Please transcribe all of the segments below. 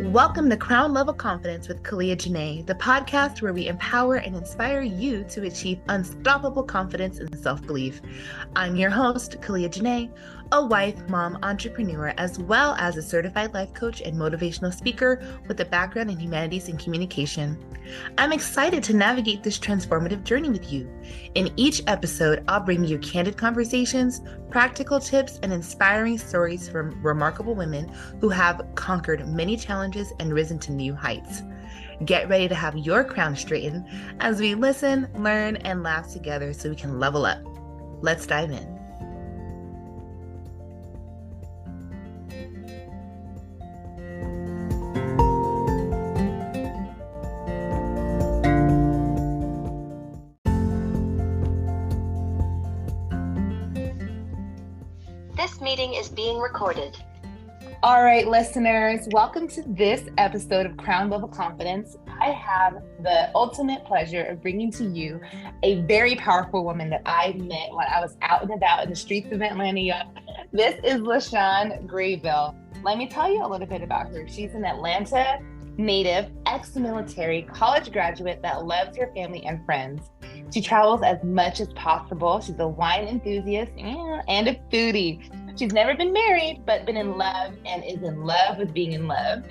Welcome to Crown Level Confidence with Kalia Janae, the podcast where we empower and inspire you to achieve unstoppable confidence and self-belief. I'm your host, Kalia Janae, a wife, mom, entrepreneur, as well as a certified life coach and motivational speaker with a background in humanities and communication. I'm excited to navigate this transformative journey with you. In each episode, I'll bring you candid conversations, practical tips, and inspiring stories from remarkable women who have conquered many challenges and risen to new heights. Get ready to have your crown straightened as we listen, learn, and laugh together so we can level up. Let's dive in. This meeting is being recorded. All right, listeners, welcome to this episode of Crown Level Confidence. I have the ultimate pleasure of bringing to you a very powerful woman that I met when I was out and about in the streets of Atlanta. This is Lachon Graybil. Let me tell you a little bit about her. She's an Atlanta native, ex-military, college graduate that loves her family and friends. She travels as much as possible. She's a wine enthusiast and a foodie. She's never been married, but been in love and is in love with being in love.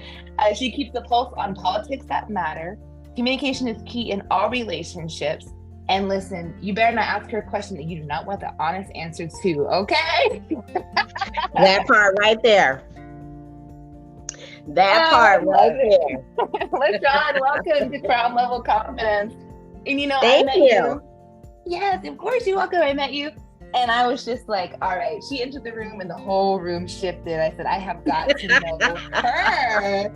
She keeps a pulse on politics that matter. Communication is key in all relationships. And listen, you better not ask her a question that you do not want the honest answer to, okay? That part right there. That part right there. Lachon, welcome to Crown Level Confidence. And Thank you. Yes, of course you're welcome. I met you. And I was just like, all right, she entered the room and the whole room shifted. I said, I have got to know her.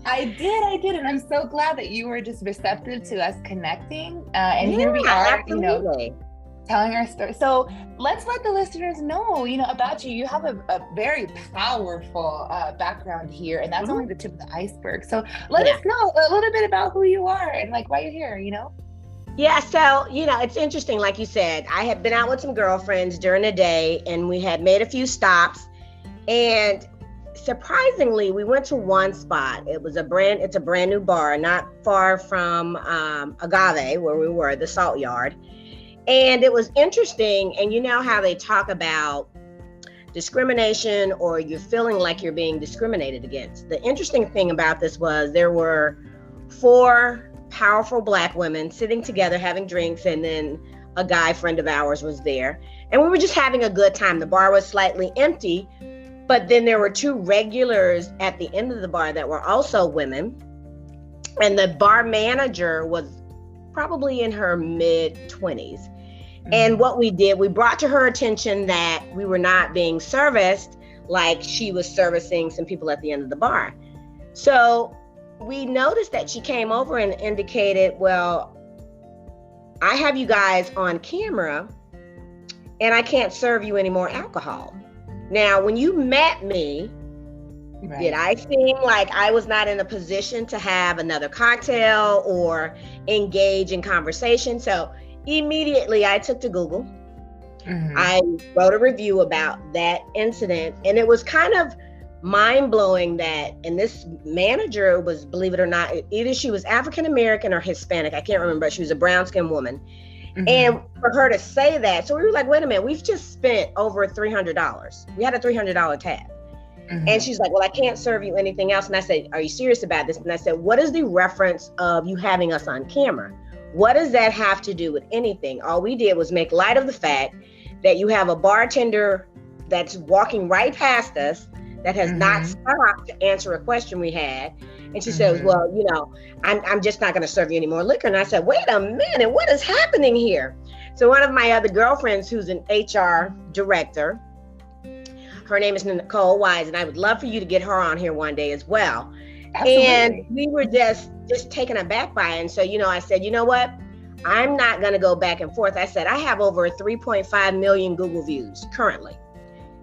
I did. And I'm so glad that you were just receptive to us connecting. And here we are, absolutely. Telling our story. So let's let the listeners know, about you. You have a very powerful background here, and that's only the tip of the iceberg. So let us know a little bit about who you are and why you're here, Yeah, so, it's interesting. Like you said, I had been out with some girlfriends during the day and we had made a few stops, and surprisingly, we went to one spot. It's a brand new bar, not far from Agave, where we were, the Salt Yard. And it was interesting. And you know how they talk about discrimination, or you're feeling like you're being discriminated against. The interesting thing about this was there were 4 powerful Black women sitting together having drinks, and then a guy friend of ours was there, and we were just having a good time. The bar was slightly empty, but then there were 2 regulars at the end of the bar that were also women, and the bar manager was probably in her mid-20s. And what we did, we brought to her attention that we were not being serviced like she was servicing some people at the end of the bar. So we noticed that she came over and indicated, well, I have you guys on camera and I can't serve you any more alcohol. Now, when you met me, did I seem like I was not in a position to have another cocktail or engage in conversation? So immediately I took to Google. I wrote a review about that incident, and it was kind of mind-blowing that, and this manager was, believe it or not, either she was African-American or Hispanic, I can't remember, but she was a brown-skinned woman. And for her to say that, so we were like, wait a minute, we've just spent over $300. We had a $300 tab. And she's like, well, I can't serve you anything else. And I said, are you serious about this? And I said, what is the reference of you having us on camera? What does that have to do with anything? All we did was make light of the fact that you have a bartender that's walking right past us that has not stopped to answer a question we had. And she says, well, I'm just not going to serve you any more liquor. And I said, wait a minute, what is happening here? So one of my other girlfriends, who's an HR director, her name is Nicole Wise, and I would love for you to get her on here one day as well. Absolutely. And we were just taken aback by it. And so, I said, you know what? I'm not going to go back and forth. I said, I have over 3.5 million Google views currently,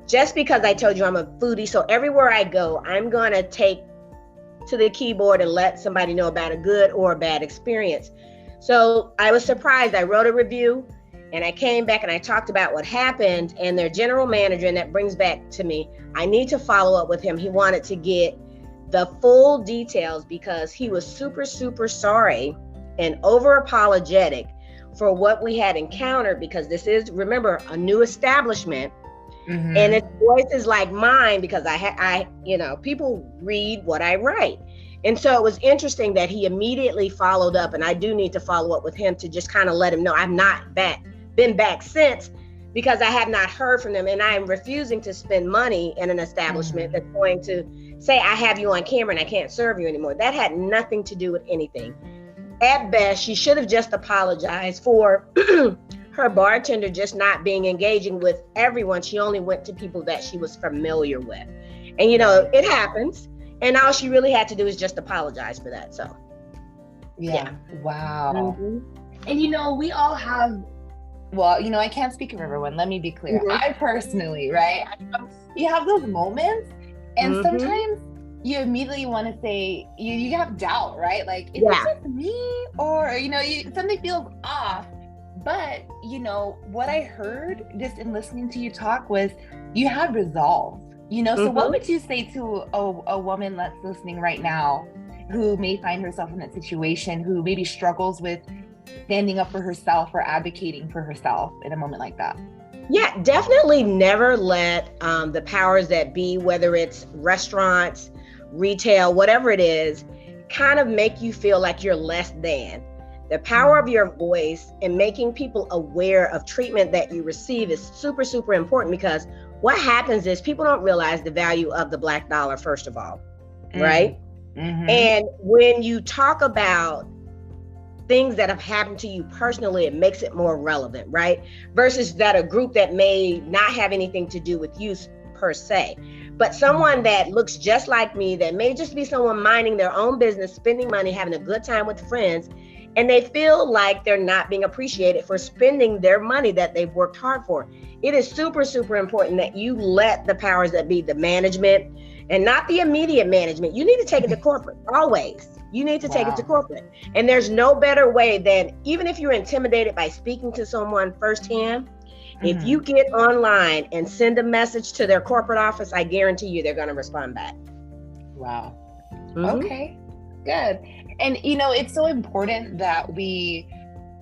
just because I told you I'm a foodie. So everywhere I go, I'm going to take to the keyboard and let somebody know about a good or a bad experience. So I was surprised. I wrote a review and I came back and I talked about what happened, and their general manager, and that brings back to me, I need to follow up with him. He wanted to get the full details because he was super, super sorry and over apologetic for what we had encountered, because this is, remember, a new establishment. Mm-hmm. And his voice is like mine because I people read what I write. And so it was interesting that he immediately followed up, and I do need to follow up with him to just kind of let him know I've not been back since, because I have not heard from them, and I am refusing to spend money in an establishment that's going to say I have you on camera and I can't serve you anymore. That had nothing to do with anything. At best, she should have just apologized for her bartender just not being engaging with everyone. She only went to people that she was familiar with. And it happens. And all she really had to do is just apologize for that. So yeah. Wow. Mm-hmm. And we all have, well, I can't speak for everyone. Let me be clear. Mm-hmm. I personally, right? You have those moments, and Mm-hmm. sometimes you immediately want to say, you have doubt, right? Like, is it just me? Or, something feels off. But, what I heard just in listening to you talk was you had resolve, so what would you say to a woman that's listening right now who may find herself in that situation, who maybe struggles with standing up for herself or advocating for herself in a moment like that? Yeah, definitely never let the powers that be, whether it's restaurants, retail, whatever it is, kind of make you feel like you're less than. The power of your voice and making people aware of treatment that you receive is super, super important, because what happens is people don't realize the value of the Black dollar, first of all, right? Mm-hmm. And when you talk about things that have happened to you personally, it makes it more relevant, right? Versus that a group that may not have anything to do with you per se, but someone that looks just like me, that may just be someone minding their own business, spending money, having a good time with friends, and they feel like they're not being appreciated for spending their money that they've worked hard for. It is super, super important that you let the powers that be, the management, and not the immediate management. You need to take it to corporate, always. You need to take it to corporate. And there's no better way than, even if you're intimidated by speaking to someone firsthand, if you get online and send a message to their corporate office, I guarantee you they're going to respond back. Wow. Mm-hmm. Okay, good. And, it's so important that we,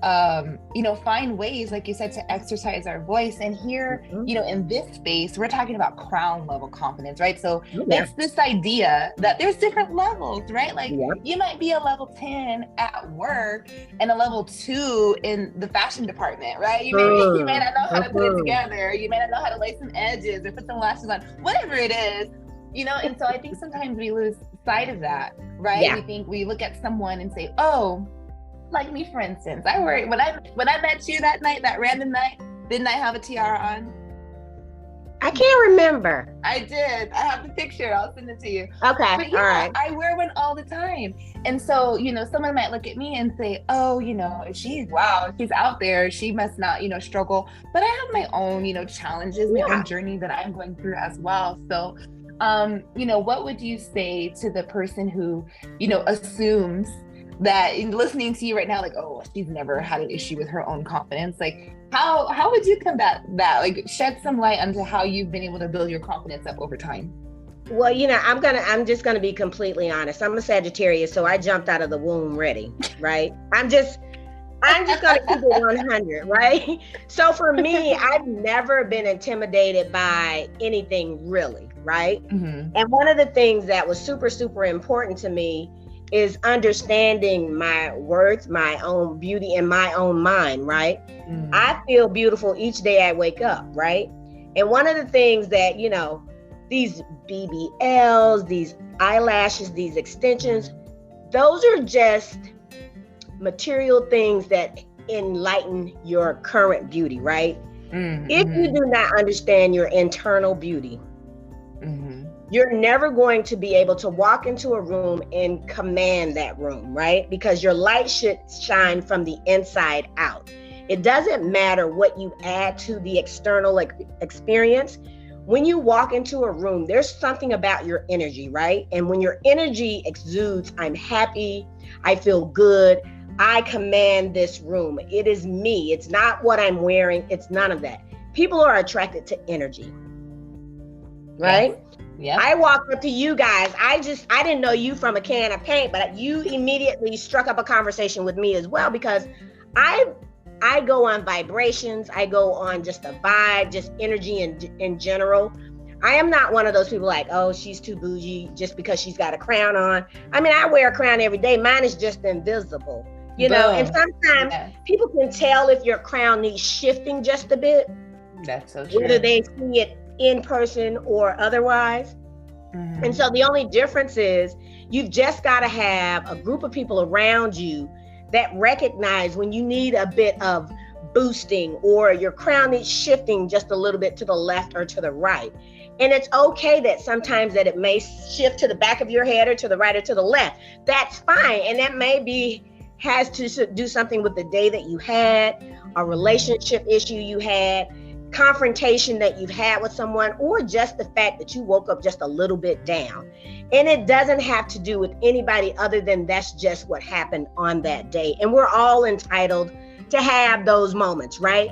find ways, like you said, to exercise our voice. And here, in this space, we're talking about crown level confidence, right? So it's this idea that there's different levels, right? Like you might be a level 10 at work and a level 2 in the fashion department, right? You may not know how to put it together. You may not know how to lay some edges or put some lashes on, whatever it is, and so I think sometimes we lose sight of that, right? Yeah. We look at someone and say, oh, like me, for instance, I worry when I met you that night, that random night, didn't I have a tiara on? I can't remember. I did. I have the picture. I'll send it to you. Okay. But all right. I wear one all the time. And so, someone might look at me and say, oh, she's out there. She must not, struggle. But I have my own, challenges, my own journey that I'm going through as well. So, what would you say to the person who, assumes that, in listening to you right now, like, oh, she's never had an issue with her own confidence? Like, how would you combat that? Like, shed some light onto how you've been able to build your confidence up over time. Well, I'm just gonna be completely honest. I'm a Sagittarius, so I jumped out of the womb ready, right? I'm just gonna keep it 100, right? So for me, I've never been intimidated by anything really, right? Mm-hmm. And one of the things that was super, super important to me is understanding my worth, my own beauty, and my own mind, right? Mm-hmm. I feel beautiful each day I wake up, right? And one of the things that, these BBLs, these eyelashes, these extensions, those are just material things that enlighten your current beauty, right? Mm-hmm. If you do not understand your internal beauty, you're never going to be able to walk into a room and command that room, right? Because your light should shine from the inside out. It doesn't matter what you add to the external experience. When you walk into a room, there's something about your energy, right? And when your energy exudes, I'm happy, I feel good, I command this room. It is me. It's not what I'm wearing. It's none of that. People are attracted to energy, right? Yeah. I walked up to you guys. I didn't know you from a can of paint, but you immediately struck up a conversation with me as well, because I go on vibrations. I go on just a vibe, just energy in general. I am not one of those people like, oh, she's too bougie just because she's got a crown on. I mean, I wear a crown every day. Mine is just invisible, you know, and sometimes people can tell if your crown needs shifting just a bit. That's so true. Whether they see it in person or otherwise. Mm-hmm. And so the only difference is you've just got to have a group of people around you that recognize when you need a bit of boosting or your crown needs shifting just a little bit to the left or to the right. And it's okay that sometimes that it may shift to the back of your head or to the right or to the left. That's fine. And that has to do something with the day that you had, a relationship issue you had, confrontation that you've had with someone, or just the fact that you woke up just a little bit down. And it doesn't have to do with anybody other than that's just what happened on that day. And we're all entitled to have those moments, right?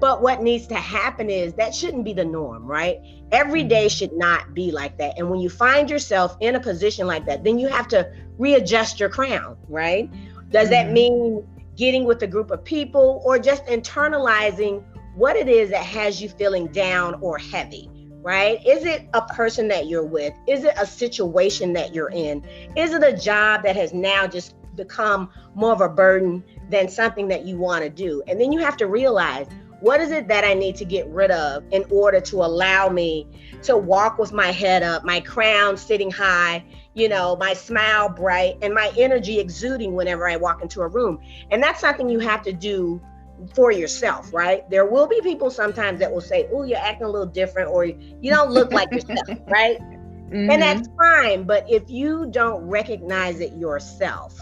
But what needs to happen is that shouldn't be the norm, right? Every day should not be like that. And when you find yourself in a position like that, then you have to readjust your crown, right? Does that mean getting with a group of people or just internalizing what it is that has you feeling down or heavy, right? Is it a person that you're with? Is it a situation that you're in? Is it a job that has now just become more of a burden than something that you want to do? And then you have to realize, what is it that I need to get rid of in order to allow me to walk with my head up, my crown sitting high, you know, my smile bright, and my energy exuding whenever I walk into a room? And that's something you have to do for yourself, right? There will be people sometimes that will say, oh, you're acting a little different, or you don't look like yourself, right? Mm-hmm. And that's fine. But if you don't recognize it yourself,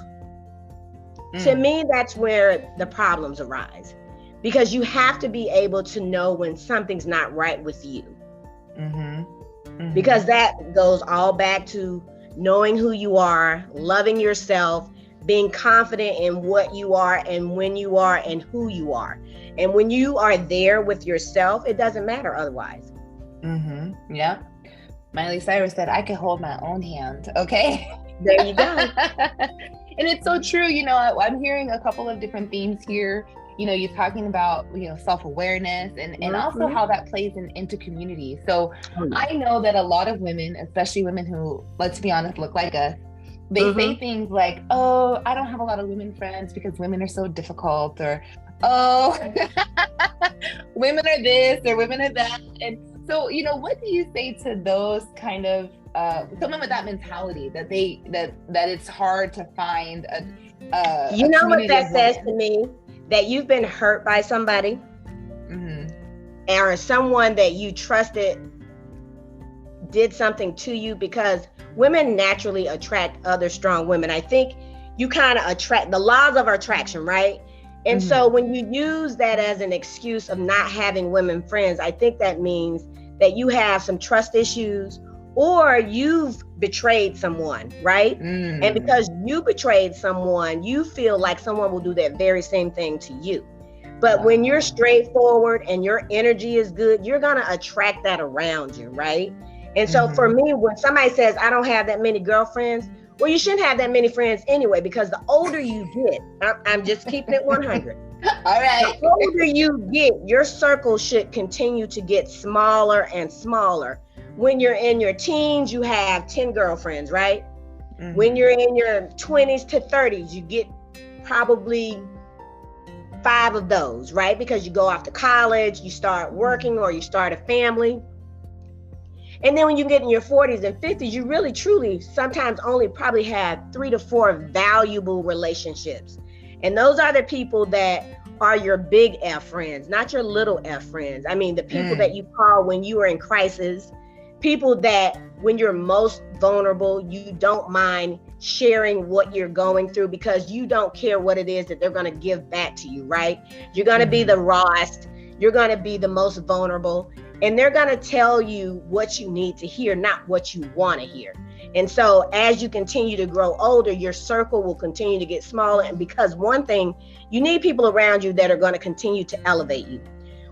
to me, that's where the problems arise, because you have to be able to know when something's not right with you. Because that goes all back to knowing who you are, loving yourself, being confident in what you are and when you are and who you are. And when you are there with yourself, it doesn't matter otherwise. Yeah. Miley Cyrus said, I can hold my own hand. Okay. There you go. And it's so true. You know, I'm hearing a couple of different themes here. You know, you're talking about, you know, self-awareness and also how that plays into community. So I know that a lot of women, especially women who, let's be honest, look like us, they say things like, oh, I don't have a lot of women friends because women are so difficult, or, oh, women are this or women are that. And so, you know, what do you say to those kind of, someone with that mentality that that it's hard to find a you know what that says to me? That you've been hurt by somebody or someone that you trusted did something to you, because women naturally attract other strong women. I think you kind of attract the laws of attraction, right? And so when you use that as an excuse of not having women friends, I think that means that you have some trust issues, or you've betrayed someone, right? And because you betrayed someone, you feel like someone will do that very same thing to you. But when you're straightforward and your energy is good, you're gonna attract that around you, right? And so for me, when somebody says, I don't have that many girlfriends, well, you shouldn't have that many friends anyway, because the older you get, I'm just keeping it 100. All right. The older you get, your circle should continue to get smaller and smaller. When you're in your teens, you have 10 girlfriends, right? When you're in your 20s to 30s, you get probably 5 of those, right? Because you go off to college, you start working, or you start a family. And then when you get in your 40s and 50s, you really truly sometimes only probably have 3 to 4 valuable relationships. And those are the people that are your big F friends, not your little F friends. I mean, the people that you call when you are in crisis, people that when you're most vulnerable, you don't mind sharing what you're going through, because you don't care what it is that they're going to give back to you, right? You're going to be the rawest, you're going to be the most vulnerable, and they're going to tell you what you need to hear, not what you want to hear. And so as you continue to grow older, your circle will continue to get smaller. And because one thing, you need people around you that are going to continue to elevate you,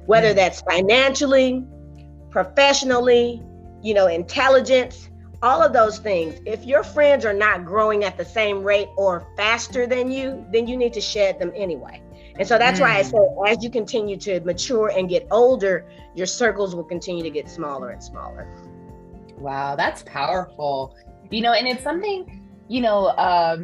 whether that's financially, professionally, intelligence, all of those things. If your friends are not growing at the same rate or faster than you, then you need to shed them anyway. And so that's why I say, as you continue to mature and get older, your circles will continue to get smaller and smaller. Wow, that's powerful. And it's something, what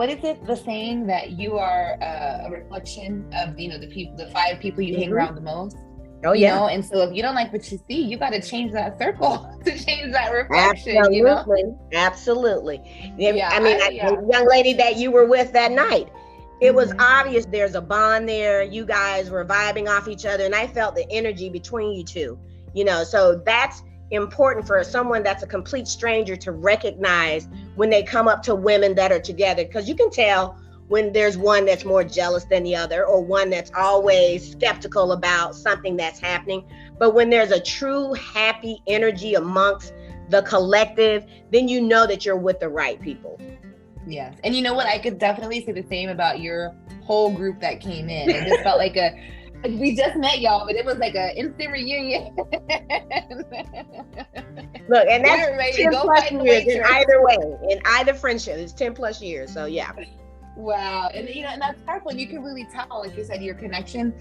is it, the saying that you are a reflection of, the 5 people you hang around the most? Oh, yeah. And so if you don't like what you see, you got to change that circle to change that reflection. Absolutely. Yeah, the young lady that you were with that night, it was obvious there's a bond there. You guys were vibing off each other, and I felt the energy between you two. So that's important for someone that's a complete stranger to recognize when they come up to women that are together, because you can tell when there's one that's more jealous than the other, or one that's always skeptical about something that's happening. But when there's a true happy energy amongst the collective, then you know that you're with the right people. Yes. And you know what? I could definitely say the same about your whole group that came in. It just felt like we just met y'all, but it was like an instant reunion. Look, and that's 10 plus years in either way, in either friendship. It's 10 plus years. So yeah. Wow. And and that's powerful. You can really tell, like you said, your connection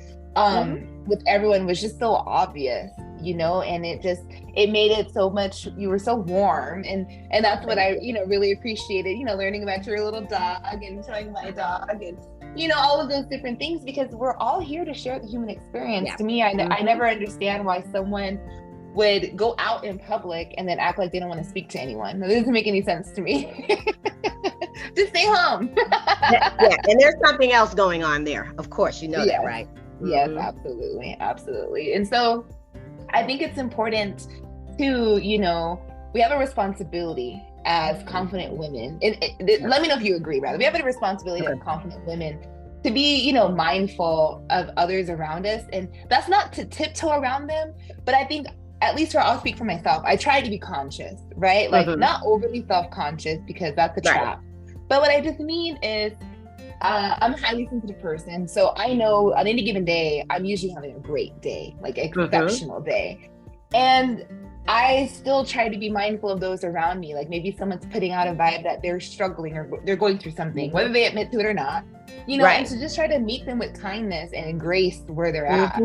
with everyone was just so obvious, and it made it so much, you were so warm. And that's what I, really appreciated, learning about your little dog and showing my dog and, all of those different things, because we're all here to share the human experience. Yeah. To me, I never understand why someone would go out in public and then act like they don't want to speak to anyone. That doesn't make any sense to me. Just stay home. Yeah, and there's something else going on there. Of course, that, right? Yes, absolutely. And so I think it's important to, we have a responsibility as confident women. And let me know if you agree, rather. We have a responsibility as confident women to be, mindful of others around us. And that's not to tiptoe around them, but I think, at least I'll speak for myself, I try to be conscious, right? Like not overly self-conscious, because that's a trap. But what I just mean is, I'm a highly sensitive person. So I know on any given day, I'm usually having a great day, like an exceptional day. And I still try to be mindful of those around me. Like maybe someone's putting out a vibe that they're struggling or they're going through something, whether they admit to it or not, and to just try to meet them with kindness and grace where they're at.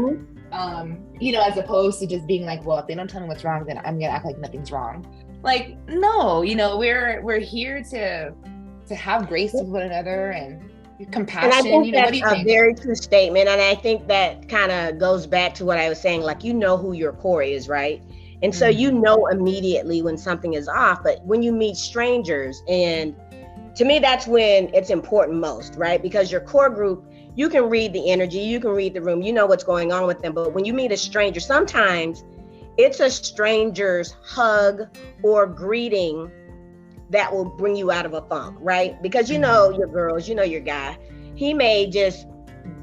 As opposed to just being like, well, if they don't tell me what's wrong, then I'm gonna act like nothing's wrong. Like, no, we're here to have grace with one another and compassion. And I think that's a very true statement. And I think that kind of goes back to what I was saying, like, who your core is, right? And so immediately when something is off. But when you meet strangers, and to me, that's when it's important most, right? Because your core group, you can read the energy, you can read the room, you know what's going on with them. But when you meet a stranger, sometimes it's a stranger's hug or greeting that will bring you out of a funk, right? Because your girls, your guy, he may just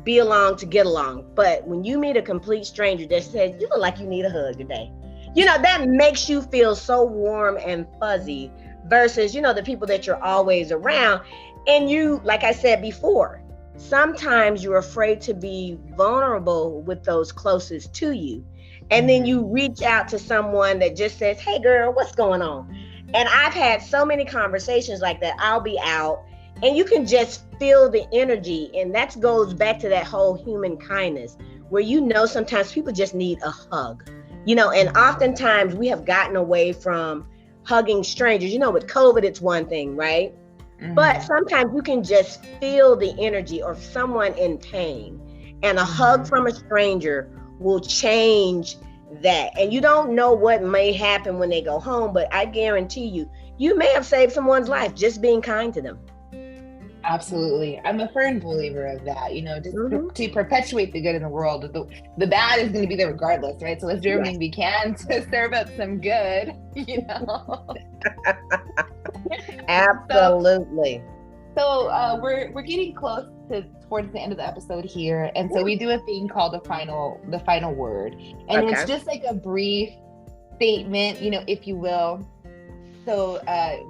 be along to get along. But when you meet a complete stranger that says, you look like you need a hug today, that makes you feel so warm and fuzzy versus, the people that you're always around. And you, like I said before, sometimes you're afraid to be vulnerable with those closest to you. And then you reach out to someone that just says, hey girl, what's going on? And I've had so many conversations like that. I'll be out and you can just feel the energy. And that goes back to that whole human kindness where, sometimes people just need a hug, and oftentimes we have gotten away from hugging strangers. With COVID, it's one thing, right? But sometimes you can just feel the energy of someone in pain, and a hug from a stranger will change that. And you don't know what may happen when they go home, but I guarantee you may have saved someone's life just being kind to them. Absolutely. I'm a firm believer of that, just to perpetuate the good in the world. The bad is going to be there regardless, right? So let's do everything we can to serve up some good, Absolutely. So we're getting close towards the end of the episode here. And so we do a thing called the final word. And it's just like a brief statement, if you will. So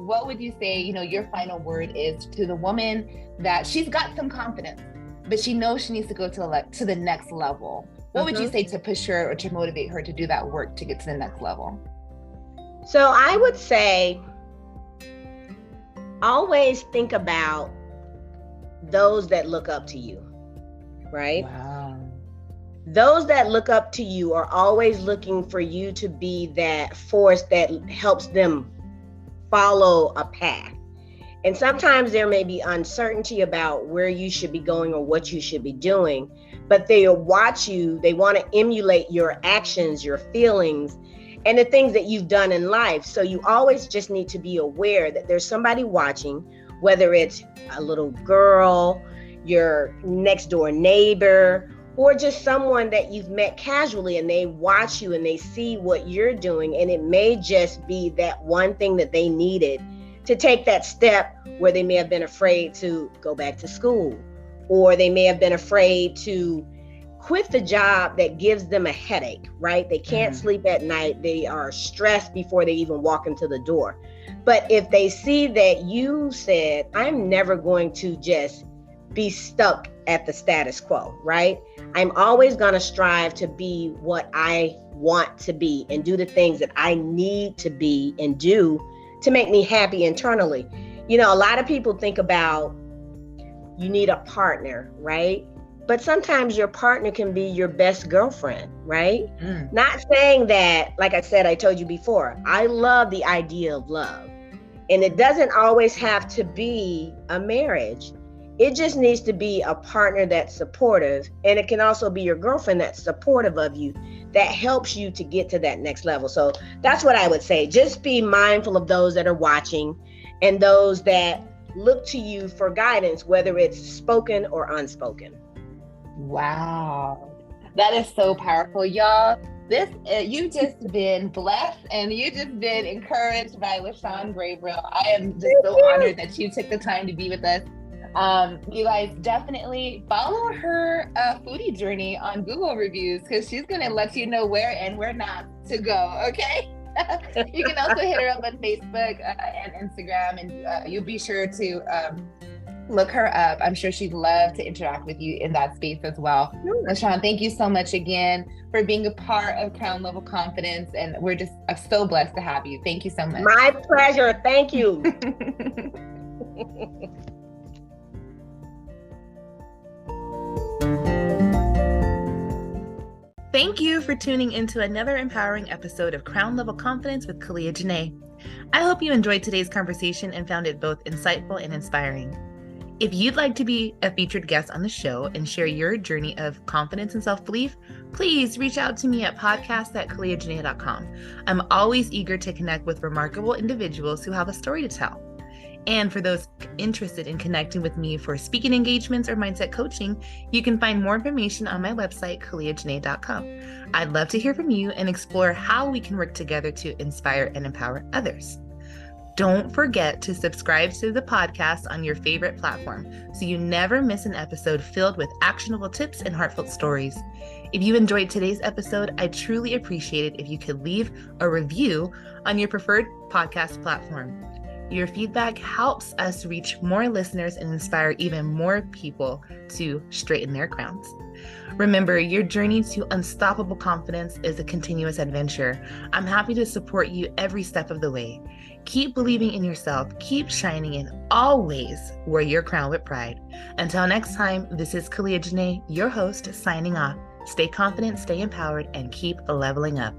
what would you say, your final word is to the woman that she's got some confidence, but she knows she needs to go to the next level? What would you say to push her or to motivate her to do that work to get to the next level? So I would say always think about those that look up to you, right? Wow. Those that look up to you are always looking for you to be that force that helps them follow a path. And sometimes there may be uncertainty about where you should be going or what you should be doing, but they'll watch you. They want to emulate your actions, your feelings, and the things that you've done in life. So you always just need to be aware that there's somebody watching, whether it's a little girl, your next door neighbor, or just someone that you've met casually, and they watch you and they see what you're doing. And it may just be that one thing that they needed to take that step where they may have been afraid to go back to school, or they may have been afraid to quit the job that gives them a headache, right? They can't sleep at night. They are stressed before they even walk into the door. But if they see that you said, I'm never going to just be stuck at the status quo, right? I'm always going to strive to be what I want to be and do the things that I need to be and do to make me happy internally. You know, a lot of people think about you need a partner, right? But sometimes your partner can be your best girlfriend, right? Not saying that, like I said, I told you before, I love the idea of love. And it doesn't always have to be a marriage. It just needs to be a partner that's supportive. And it can also be your girlfriend that's supportive of you, that helps you to get to that next level. So that's what I would say. Just be mindful of those that are watching and those that look to you for guidance, whether it's spoken or unspoken. Wow. That is so powerful, y'all. You've just been blessed and you've just been encouraged by Lachon Graybil. I am just so honored that you took the time to be with us. You guys definitely follow her foodie journey on Google reviews, because she's going to let you know where and where not to go, okay? You can also hit her up on Facebook and Instagram, and you'll be sure to look her up. I'm sure she'd love to interact with you in that space as well. Lachon, thank you so much again for being a part of Crown Level Confidence, and we're just so blessed to have you. Thank you so much. My pleasure. Thank you. Thank you for tuning into another empowering episode of Crown Level Confidence with Kalia Janae. I hope you enjoyed today's conversation and found it both insightful and inspiring. If you'd like to be a featured guest on the show and share your journey of confidence and self-belief, please reach out to me at podcast@kaliajanae.com. I'm always eager to connect with remarkable individuals who have a story to tell. And for those interested in connecting with me for speaking engagements or mindset coaching, you can find more information on my website, kaliajanae.com. I'd love to hear from you and explore how we can work together to inspire and empower others. Don't forget to subscribe to the podcast on your favorite platform so you never miss an episode filled with actionable tips and heartfelt stories. If you enjoyed today's episode, I'd truly appreciate it if you could leave a review on your preferred podcast platform. Your feedback helps us reach more listeners and inspire even more people to straighten their crowns. Remember, your journey to unstoppable confidence is a continuous adventure. I'm happy to support you every step of the way. Keep believing in yourself, keep shining, and always wear your crown with pride. Until next time, this is Kalia Janae, your host, signing off. Stay confident, stay empowered, and keep leveling up.